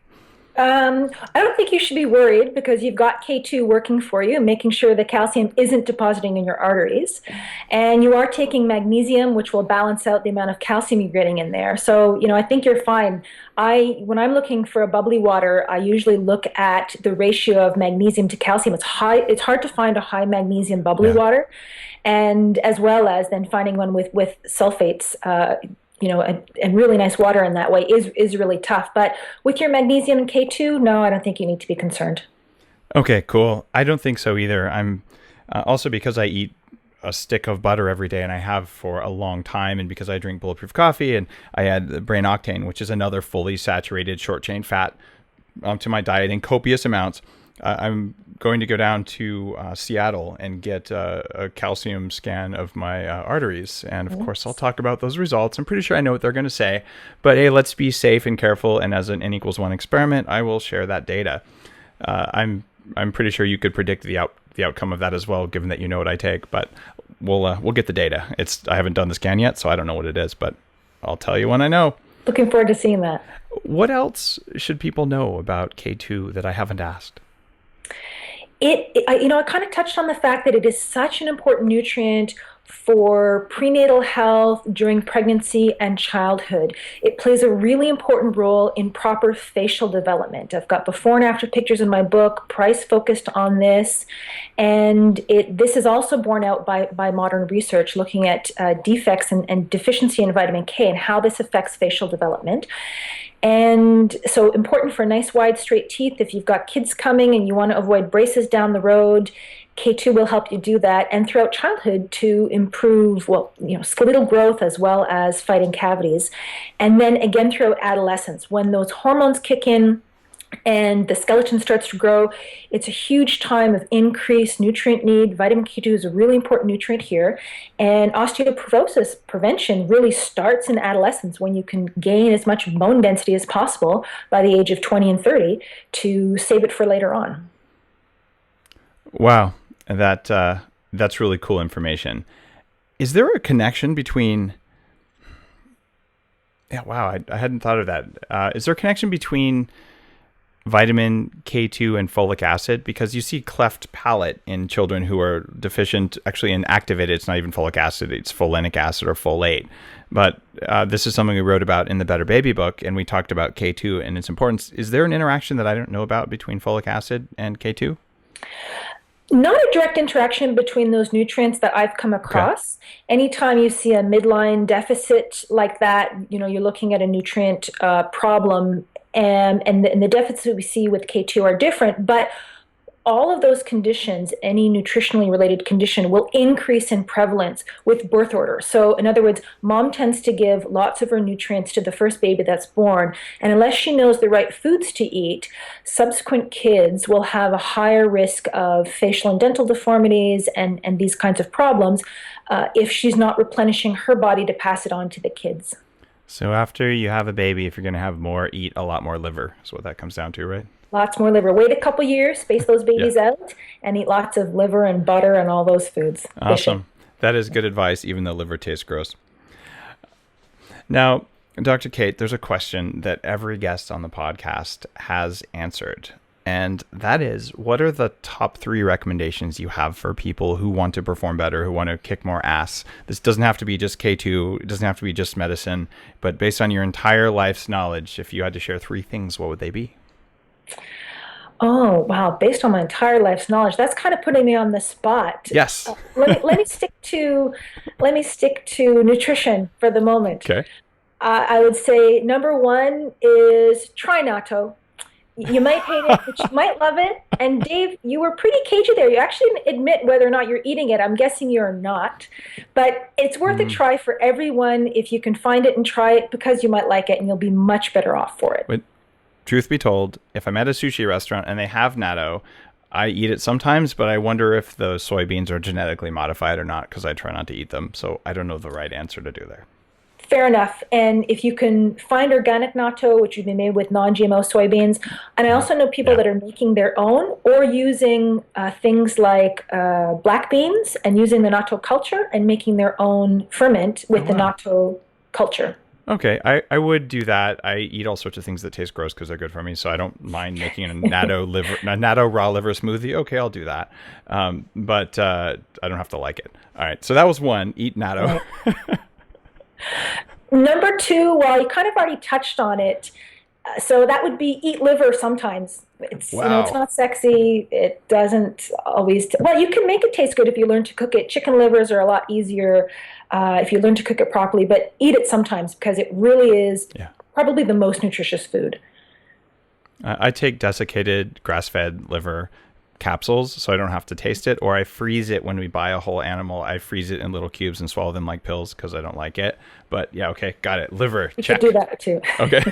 B: I don't think you should be worried, because you've got K2 working for you, making sure the calcium isn't depositing in your arteries. And you are taking magnesium, which will balance out the amount of calcium you're getting in there. So, I think you're fine. When I'm looking for a bubbly water, I usually look at the ratio of magnesium to calcium. It's hard to find a high magnesium bubbly water, and as well as then finding one with sulfates. And really nice water in that way is really tough. But with your magnesium and K2, no, I don't think you need to be concerned.
A: Okay, cool. I don't think so either. I'm also, because I eat a stick of butter every day, and I have for a long time. And because I drink Bulletproof coffee, and I add the brain octane, which is another fully saturated short chain fat, to my diet in copious amounts, I'm going to go down to Seattle and get a calcium scan of my arteries. And of course, I'll talk about those results. I'm pretty sure I know what they're going to say. But hey, let's be safe and careful. And as an N=1 experiment, I will share that data. I'm pretty sure you could predict the outcome of that as well, given that you know what I take. But we'll get the data. I haven't done the scan yet, so I don't know what it is. But I'll tell you when I know.
B: Looking forward to seeing that.
A: What else should people know about K2 that I haven't asked?
B: I kind of touched on the fact that it is such an important nutrient for prenatal health during pregnancy and childhood. It plays a really important role in proper facial development. I've got before and after pictures in my book, price focused on this. And this is also borne out by modern research looking at defects and deficiency in vitamin K and how this affects facial development. And so important for nice, wide, straight teeth. If you've got kids coming and you want to avoid braces down the road, K2 will help you do that. And throughout childhood to improve, skeletal growth as well as fighting cavities. And then again throughout adolescence, when those hormones kick in and the skeleton starts to grow, it's a huge time of increased nutrient need. Vitamin K2 is a really important nutrient here. And osteoporosis prevention really starts in adolescence when you can gain as much bone density as possible by the age of 20 and 30 to save it for later on.
A: Wow. That's really cool information. Is there a connection between... Yeah, wow, I hadn't thought of that. Is there a connection between vitamin K2 and folic acid? Because you see cleft palate in children who are deficient, actually in activated, it's not even folic acid, it's folinic acid or folate. But this is something we wrote about in the Better Baby book, and we talked about K2 and its importance. Is there an interaction that I don't know about between folic acid and K2?
B: Not a direct interaction between those nutrients that I've come across. Okay. Anytime you see a midline deficit like that, you're looking at a nutrient problem. And the deficits we see with K2 are different, but all of those conditions, any nutritionally related condition, will increase in prevalence with birth order. So in other words, mom tends to give lots of her nutrients to the first baby that's born, and unless she knows the right foods to eat, subsequent kids will have a higher risk of facial and dental deformities and these kinds of problems if she's not replenishing her body to pass it on to the kids.
A: So after you have a baby, if you're going to have more, eat a lot more liver is what that comes down to, right?
B: Lots more liver. Wait a couple years, space those babies out, and eat lots of liver and butter and all those foods.
A: Awesome.
B: Fishing.
A: That is good advice, even though liver tastes gross. Now, Dr. Kate, there's a question that every guest on the podcast has answered. And that is, what are the top 3 recommendations you have for people who want to perform better, who want to kick more ass? This doesn't have to be just K2. It doesn't have to be just medicine. But based on your entire life's knowledge, if you had to share 3 things, what would they be?
B: Oh, wow. Based on my entire life's knowledge, that's kind of putting me on the spot.
A: Yes.
B: Let me stick to nutrition for the moment.
A: Okay.
B: I would say number 1 is try Natto. You might hate it, but you might love it. And Dave, you were pretty cagey there. You actually didn't admit whether or not you're eating it. I'm guessing you're not. But it's worth a try for everyone if you can find it and try it, because you might like it and you'll be much better off for it.
A: But truth be told, if I'm at a sushi restaurant and they have natto, I eat it sometimes, but I wonder if the soybeans are genetically modified or not, because I try not to eat them. So I don't know the right answer to do there.
B: Fair enough. And if you can find organic natto, which would be made with non-GMO soybeans, and I also know people that are making their own or using things like black beans and using the natto culture and making their own ferment with the natto culture.
A: Okay, I would do that. I eat all sorts of things that taste gross because they're good for me, so I don't mind making a natto raw liver smoothie. Okay, I'll do that, but I don't have to like it. All right, so that was 1. Eat natto.
B: Right. Number 2, well, you kind of already touched on it. So that would be eat liver sometimes. It's it's not sexy. It doesn't always. Well, you can make it taste good if you learn to cook it. Chicken livers are a lot easier if you learn to cook it properly. But eat it sometimes because it really is probably the most nutritious food.
A: I take desiccated grass-fed liver capsules so I don't have to taste it, or I freeze it when we buy a whole animal. I freeze it in little cubes and swallow them like pills because I don't like it. But yeah, okay, got it. Liver,
B: You
A: check.
B: could do that too.
A: Okay.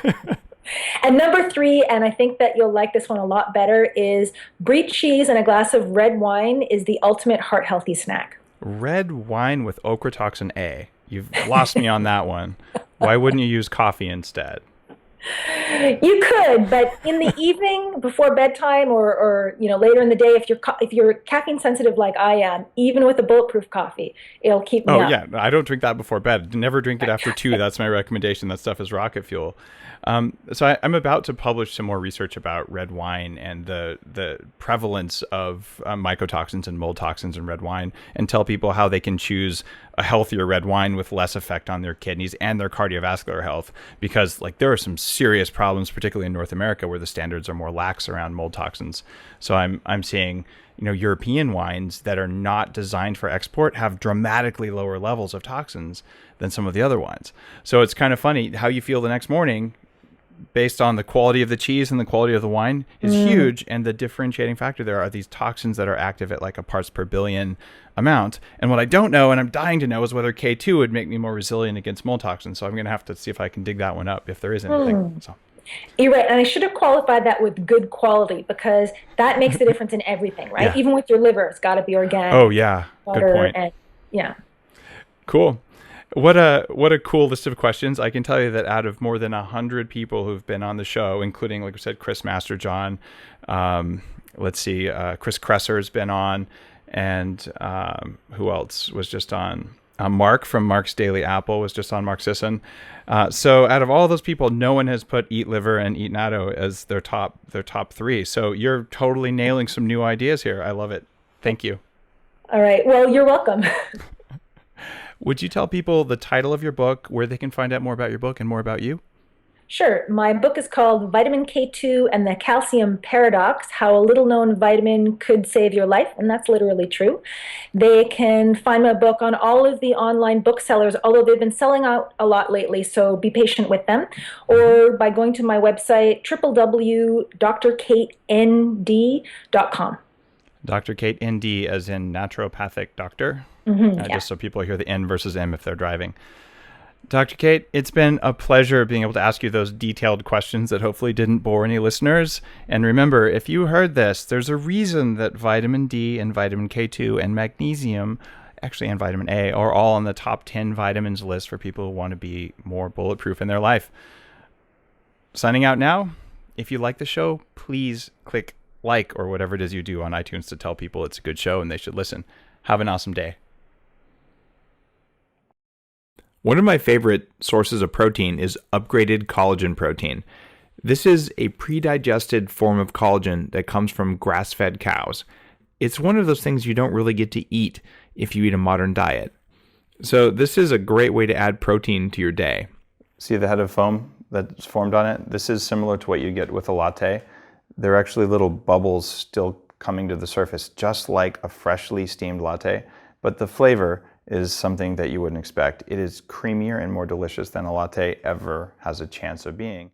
B: And number 3, and I think that you'll like this one a lot better, is brie cheese and a glass of red wine is the ultimate heart healthy snack.
A: Red wine with ochratoxin A. You've lost me on that one. Why wouldn't you use coffee instead?
B: You could, but in the evening before bedtime, or later in the day, if you're caffeine sensitive like I am, even with a bulletproof coffee, it'll keep me up.
A: Oh yeah, I don't drink that before bed. Never drink it after 2. That's my recommendation. That stuff is rocket fuel. So I'm about to publish some more research about red wine and the prevalence of mycotoxins and mold toxins in red wine, and tell people how they can choose a healthier red wine with less effect on their kidneys and their cardiovascular health. Because like there are some serious problems, particularly in North America, where the standards are more lax around mold toxins. So I'm seeing European wines that are not designed for export have dramatically lower levels of toxins than some of the other wines. So it's kind of funny how you feel the next morning based on the quality of the cheese and the quality of the wine is huge. And the differentiating factor there are these toxins that are active at like a parts per billion amount. And what I don't know, and I'm dying to know, is whether K2 would make me more resilient against mold toxins. So I'm going to have to see if I can dig that one up if there is anything. So.
B: You're right. And I should have qualified that with good quality, because that makes the difference in everything, right?
A: Yeah.
B: Even with your liver, it's got to be organic.
A: Oh, yeah.
B: Water,
A: good point.
B: and, yeah.
A: Cool. What a cool list of questions. I can tell you that out of more than 100 people who've been on the show, including, like I said, Chris Masterjohn, Chris Kresser's been on, and who else was just on? Mark from Mark's Daily Apple was just on, Mark Sisson. So out of all those people, no one has put Eat Liver and Eat Natto as their top 3. So you're totally nailing some new ideas here. I love it. Thank you.
B: All right. Well, you're welcome.
A: Would you tell people the title of your book, where they can find out more about your book and more about you?
B: Sure. My book is called Vitamin K2 and the Calcium Paradox: How a Little Known Vitamin Could Save Your Life. And that's literally true. They can find my book on all of the online booksellers, although they've been selling out a lot lately, so be patient with them. Or by going to my website, www.drkateND.com.
A: Dr. Kate ND, as in naturopathic doctor.
B: Yeah.
A: Just so people hear the N versus M if they're driving. Dr. Kate, it's been a pleasure being able to ask you those detailed questions that hopefully didn't bore any listeners. And remember, if you heard this, there's a reason that vitamin D and vitamin K2 and magnesium, actually, and vitamin A, are all on the top 10 vitamins list for people who want to be more bulletproof in their life. Signing out now. If you like the show, please click like or whatever it is you do on iTunes to tell people it's a good show and they should listen. Have an awesome day. One of my favorite sources of protein is upgraded collagen protein. This is a pre-digested form of collagen that comes from grass-fed cows. It's one of those things you don't really get to eat if you eat a modern diet. So this is a great way to add protein to your day. See the head of foam that's formed on it? This is similar to what you get with a latte. There are actually little bubbles still coming to the surface, just like a freshly steamed latte, but the flavor is something that you wouldn't expect. It is creamier and more delicious than a latte ever has a chance of being.